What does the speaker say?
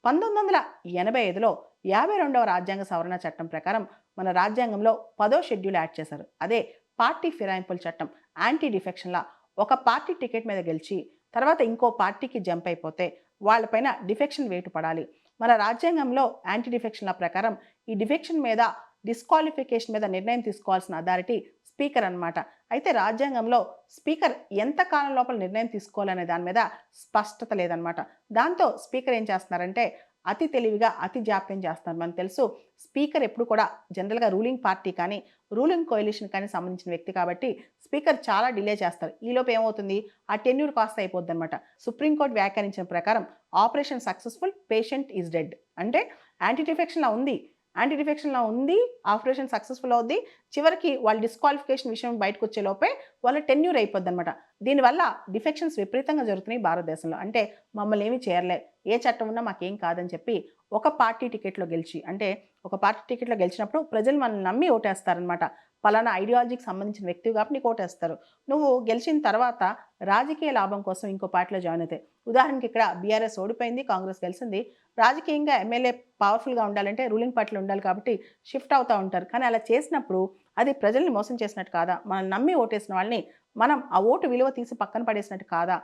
1985లో 52వ రాజ్యాంగ సవరణ చట్టం ప్రకారం మన రాజ్యాంగంలో 10వ షెడ్యూల్ యాడ్ చేశారు. అదే పార్టీ ఫిరాయింపుల చట్టం, యాంటీ డిఫెక్షన్‌లా. ఒక పార్టీ టికెట్ మీద గెలిచి తర్వాత ఇంకో పార్టీకి జంప్ అయిపోతే వాళ్ళపైన డిఫెక్షన్ వేటు పడాలి. మన రాజ్యాంగంలో యాంటీ డిఫెక్షన్ లా ప్రకారం ఈ డిఫెక్షన్ మీద, డిస్క్వాలిఫికేషన్ మీద నిర్ణయం తీసుకోవాల్సిన అథారిటీ స్పీకర్ అన్నమాట. అయితే రాజ్యాంగంలో స్పీకర్ ఎంత కాలం లోపల నిర్ణయం తీసుకోవాలనే దాని మీద స్పష్టత లేదనమాట. దాంతో స్పీకర్ ఏం చేస్తున్నారంటే అతి తెలివిగా అతి జాప్యం చేస్తున్నారు. మనకు తెలుసు స్పీకర్ ఎప్పుడు కూడా జనరల్‌గా రూలింగ్ పార్టీ కానీ, రూలింగ్ కోalition కానీ సంబంధించిన వ్యక్తి కాబట్టి స్పీకర్ చాలా డిలే చేస్తారు. ఈలోపు ఏమవుతుంది, ఆ టెన్యూర్ కాస్త అయిపోద్దనమాట. సుప్రీంకోర్టు వ్యాఖ్యానించిన ప్రకారం operation successful, patient is dead. అంటే యాంటీ డిఫెక్షన్‌లా ఉంది. యాంటీ డిఫెక్షన్‌లా ఉంది. ఆపరేషన్ సక్సెస్‌ఫుల్ అవుద్ది. చివరికి వాళ్ళ డిస్‌క్వాలిఫికేషన్ విషయం బయటకొచ్చే లోపే వాళ్ళ టెన్యూర్ అయిపోద్దనమాట. దీనివల్ల డిఫెక్షన్స్ విపరీతంగా జరుగుతున్నాయి భారతదేశంలో. అంటే మమ్మల్ని ఏమి చేయరులే, ఏ చట్టం ఉన్నా మాకేం కాదని చెప్పి ఒక పార్టీ టికెట్‌లో గెలిచి, అంటే ఒక పార్టీ టికెట్‌లో గెలిచినప్పుడు ప్రజలు మనల్ని నమ్మి ఓటేస్తారనమాట. పలానా ఐడియాలజీకి సంబంధించిన వ్యక్తివి కాబట్టి నీకు ఓటేస్తారు. నువ్వు గెలిచిన తర్వాత రాజకీయ లాభం కోసం ఇంకో పార్టీలో జాయిన్ అవుతాయి. ఉదాహరణకి ఇక్కడ బీఆర్ఎస్ ఓడిపోయింది, కాంగ్రెస్ గెలిచింది. రాజకీయంగా ఎమ్మెల్యే పవర్‌ఫుల్‌గా ఉండాలంటే రూలింగ్ పార్టీలో ఉండాలి కాబట్టి షిఫ్ట్ అవుతా ఉంటారు. కానీ అలా చేసినప్పుడు అది ప్రజల్ని మోసం చేసినట్టు కాదా? మనల్ని నమ్మి ఓటేసిన వాళ్ళని మనం ఆ ఓటు విలువ తీసి పక్కన పడేసినట్టు కాదా?